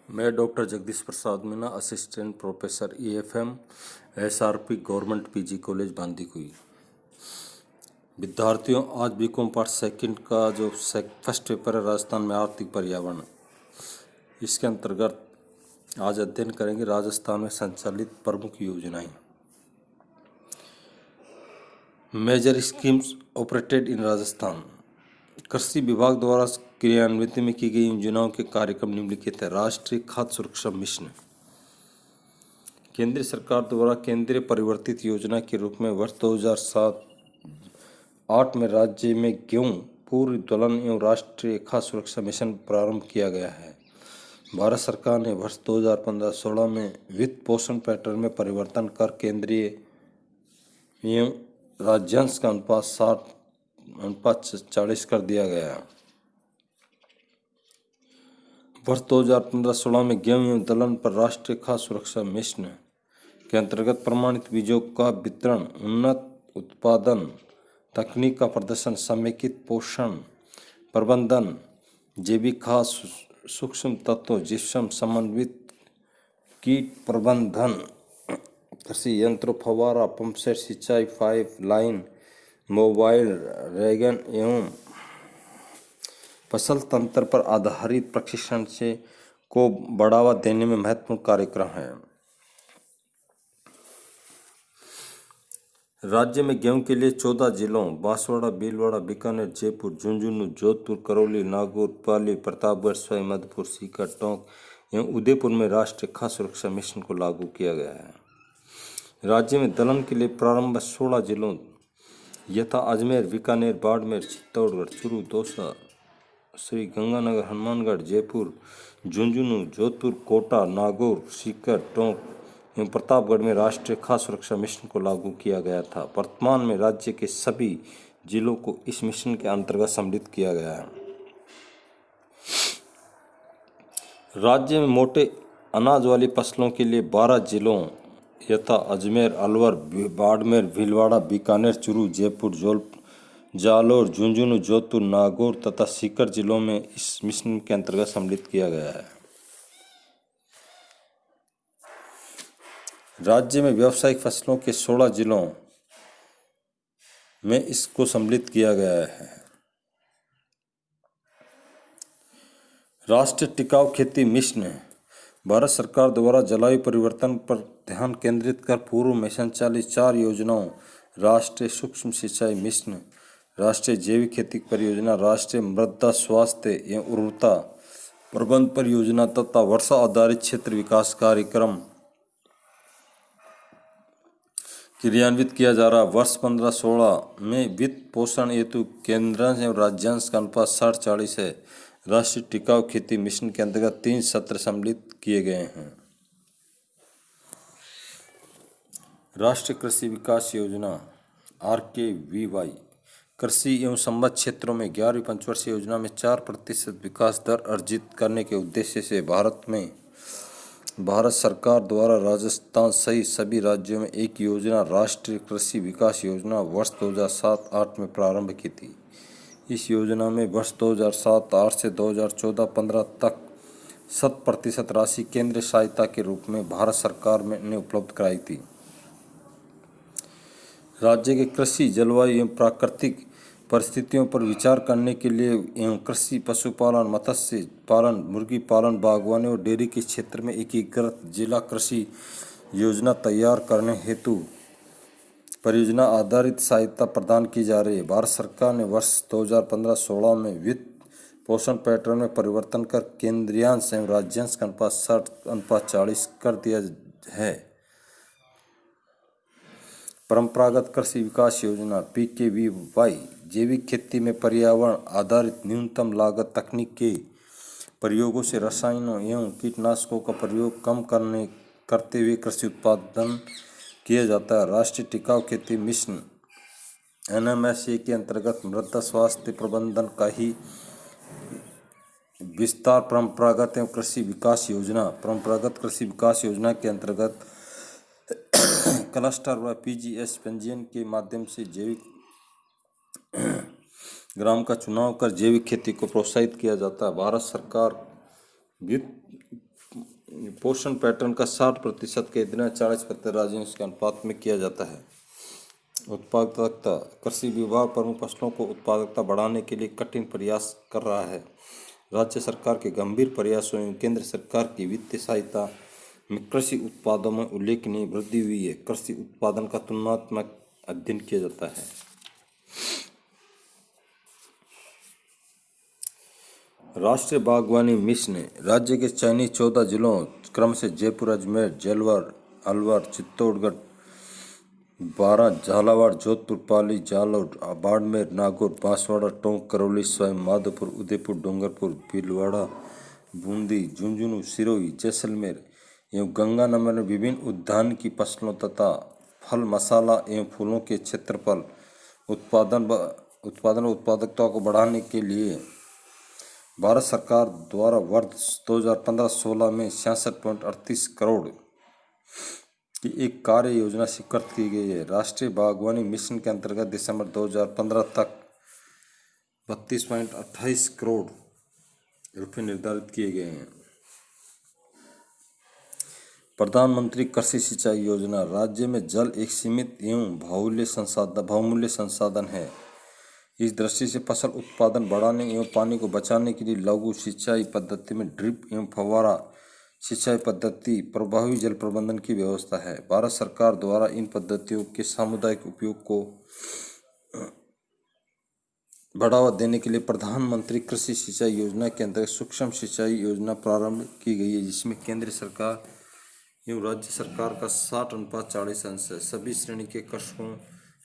मैं doctor Jagdish Prasad Meena, assistant professor EFM SRP government PG college Bandikui. विद्यार्थियों, आज बीकॉम पार्ट सेकंड का जो फर्स्ट पेपर है राजस्थान में आर्थिक पर्यावरण, इसके अंतर्गत आज अध्ययन करेंगे राजस्थान में संचालित प्रमुख योजनाएं। Major schemes operated in Rajasthan. कृषि विभाग द्वारा क्रियान्वित में की गई योजनाओं के कार्यक्रम निम्नलिखित है। राष्ट्रीय खाद्य सुरक्षा मिशन केंद्र सरकार द्वारा केंद्रीय परिवर्तित योजना के रूप में वर्ष 2007-08 में राज्य में गेहूं पूर्व दलहन एवं राष्ट्रीय खाद्य सुरक्षा मिशन प्रारंभ किया गया है। भारत सरकार ने वर्ष 2015-16 में वित्त पोषण पैटर्न में परिवर्तन कर केंद्रीय एवं राज्यांश का अनुपात 60-40 कर दिया गया। वर्ष 2015-16 में गेहूं एवं दलहन पर राष्ट्रीय खाद्य सुरक्षा मिशन के अंतर्गत प्रमाणित बीजों का वितरण, उन्नत उत्पादन तकनीक का प्रदर्शन, समेकित पोषण प्रबंधन, जैविक खाद, सूक्ष्म तत्वों, जिप्सम, समन्वित कीट प्रबंधन, कृषि यंत्रों, फव्वारा, पंपसेट, सिंचाई पाइप लाइन, मोबाइल वैगन एवं फसल तंत्र पर आधारित प्रशिक्षण को बढ़ावा देने में महत्वपूर्ण कार्यक्रम है। राज्य में गेहूं के लिए 14 जिलों बांसवाड़ा, भीलवाड़ा, बीकानेर, जयपुर, झुंझुनू, जोधपुर, करौली, नागौर, पाली, प्रतापगढ़, सवाई माधोपुर, सीकर, टोंक एवं उदयपुर में राष्ट्रीय खाद्य सुरक्षा मिशन को लागू किया गया है। राज्य में दलहन के लिए प्रारंभ 16 जिलों यथा अजमेर, बीकानेर, बाड़मेर, चित्तौड़गढ़, चूरू, दौसा, श्री गंगानगर, हनुमानगढ़, जयपुर, झुंझुनू, जोधपुर, कोटा, नागौर, सीकर, टोंक एवं प्रतापगढ़ में राष्ट्रीय खाद्य सुरक्षा मिशन को लागू किया गया था। वर्तमान में राज्य के सभी जिलों को इस मिशन के अंतर्गत सम्मिलित किया गया है। राज्य में मोटे अनाज वाली फसलों के लिए 12 जिलों यथा अजमेर, अलवर, बाड़मेर, भीलवाड़ा, बीकानेर, चूरू, जयपुर, जालोर, झुंझुनू, जोधपुर, नागौर तथा सीकर जिलों में इस मिशन के अंतर्गत सम्मिलित किया गया है। राज्य में व्यावसायिक फसलों के 16 जिलों में इसको सम्मिलित किया गया है। राष्ट्रीय टिकाऊ खेती मिशन भारत सरकार द्वारा जलवायु परिवर्तन पर ध्यान केंद्रित कर पूर्व में संचालित 4 योजनाओं राष्ट्रीय सूक्ष्म सिंचाई मिशन, राष्ट्रीय जैविक खेती परियोजना, राष्ट्रीय मृदा स्वास्थ्य एवं उर्वरता प्रबंध परियोजना तथा वर्षा आधारित क्षेत्र विकास कार्यक्रम क्रियान्वित किया जा रहा। वर्ष 15-16 में वित्त पोषण हेतु केंद्रांश एवं राज्यांश का अनुपात 60-40 है। राष्ट्रीय टिकाऊ खेती मिशन के अंतर्गत 3 सत्र सम्मिलित किए गए हैं। राष्ट्रीय कृषि विकास योजना RKVY कृषि एवं संबद्ध क्षेत्रों में 11वीं पंचवर्षीय योजना में 4% विकास दर अर्जित करने के उद्देश्य से भारत सरकार द्वारा राजस्थान सहित सभी राज्यों में एक योजना राष्ट्रीय कृषि विकास योजना वर्ष 2007-08 में प्रारंभ की थी। इस योजना में वर्ष 2007-08 से 2014-15 तक 100% राशि केंद्रीय सहायता के रूप में भारत सरकार ने उपलब्ध कराई थी। राज्य के कृषि, जलवायु एवं प्राकृतिक परिस्थितियों पर विचार करने के लिए एवं कृषि, पशुपालन, मत्स्य पालन, मुर्गी पालन, बागवानी और डेयरी के क्षेत्र में एकीकृत जिला कृषि योजना तैयार करने हेतु परियोजना आधारित सहायता प्रदान की जा रही है। भारत सरकार ने वर्ष 2015-16 में वित्त पोषण पैटर्न में परिवर्तन कर केंद्रीयांश एवं राज्यांश का अनुपात 60-40 कर दिया है। परंपरागत कृषि विकास योजना PKVY जैविक खेती में पर्यावरण आधारित न्यूनतम लागत तकनीक के प्रयोगों से रसायनों एवं कीटनाशकों का प्रयोग कम करते हुए कृषि उत्पादन किया जाता है। राष्ट्रीय टिकाऊ खेती मिशन NMSA के अंतर्गत मृदा स्वास्थ्य प्रबंधन का ही विस्तार परंपरागत कृषि विकास योजना के अंतर्गत क्लस्टर व PGS पंजीयन के माध्यम से जैविक ग्राम का चुनाव कर जैविक खेती को प्रोत्साहित किया जाता है। भारत सरकार वित्त पोषण पैटर्न का 60% के इतना 40% राज्यों के अनुपात में किया जाता है। उत्पादकता, कृषि विभाग प्रमुख फसलों को उत्पादकता बढ़ाने के लिए कठिन प्रयास कर रहा है। राज्य सरकार के गंभीर प्रयासों एवं केंद्र सरकार की वित्तीय सहायता में कृषि उत्पादों में उल्लेखनीय वृद्धि हुई है। कृषि उत्पादन का तुलनात्मक अध्ययन किया जाता है। राष्ट्रीय बागवानी मिशन ने राज्य के चयनित 14 जिलों क्रम से जयपुर, अजमेर, झज्जर, अलवर, चित्तौड़गढ़, बारां, झालावाड़, जोधपुर, पाली, जालौर, बाड़मेर, नागौर, बांसवाड़ा, टोंक, करौली, सवाई माधोपुर, उदयपुर, डूंगरपुर, भीलवाड़ा, बूंदी, झुंझुनू, सिरोही, जैसलमेर एवं गंगानगर में विभिन्न उद्यान की फसलों तथा फल, मसाला एवं फूलों के क्षेत्रफल उत्पादन व उत्पादकता को बढ़ाने के लिए भारत सरकार द्वारा वर्ष 2015-16 में 66.38 करोड़ की एक कार्य योजना स्वीकृत की गई है। राष्ट्रीय बागवानी मिशन के अंतर्गत दिसंबर 2015 तक 32.28 करोड़ रुपये निर्धारित किए गए हैं। प्रधानमंत्री कृषि सिंचाई योजना, राज्य में जल एक सीमित एवं बहुमूल्य संसाधन है। इस दृष्टि से फसल उत्पादन बढ़ाने एवं पानी को बचाने के लिए लघु सिंचाई पद्धति में ड्रिप एवं फव्वारा सिंचाई पद्धति प्रभावी जल प्रबंधन की व्यवस्था है। भारत सरकार द्वारा इन पद्धतियों के सामुदायिक उपयोग को बढ़ावा देने के लिए प्रधानमंत्री कृषि सिंचाई योजना के अंतर्गत सूक्ष्म सिंचाई योजना प्रारंभ की गई है, जिसमें केंद्र सरकार एवं राज्य सरकार का 60:40 अंश है। सभी श्रेणी के कृषकों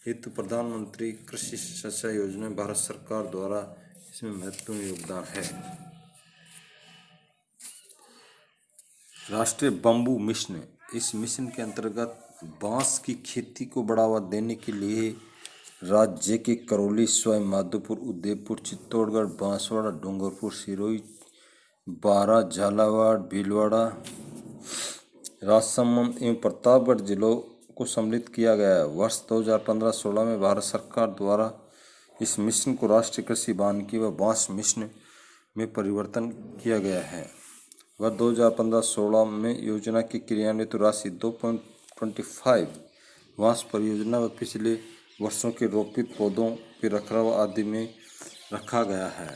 हेतु प्रधानमंत्री कृषि सिंचाई योजना में भारत सरकार द्वारा इसमें महत्वपूर्ण योगदान है। राष्ट्रीय बम्बू मिशन, इस मिशन के अंतर्गत बांस की खेती को बढ़ावा देने के लिए राज्य के करौली, सवाई माधोपुर, उदयपुर, चित्तौड़गढ़, बांसवाड़ा, डूंगरपुर, सिरोही, बारां, झालावाड़, भीलवाड़ा, राजसमंद एवं प्रतापगढ़ जिलों को सम्मिलित किया गया है। वर्ष 2015-16 में भारत सरकार द्वारा इस मिशन को राष्ट्रीय कृषि वानिकी व बांस मिशन में परिवर्तन किया गया है। वर्ष 2015-16 में योजना की क्रियान्वित राशि 2.25 बांस परियोजना व पिछले वर्षों के रोपित पौधों के रखरखाव आदि में रखा गया है।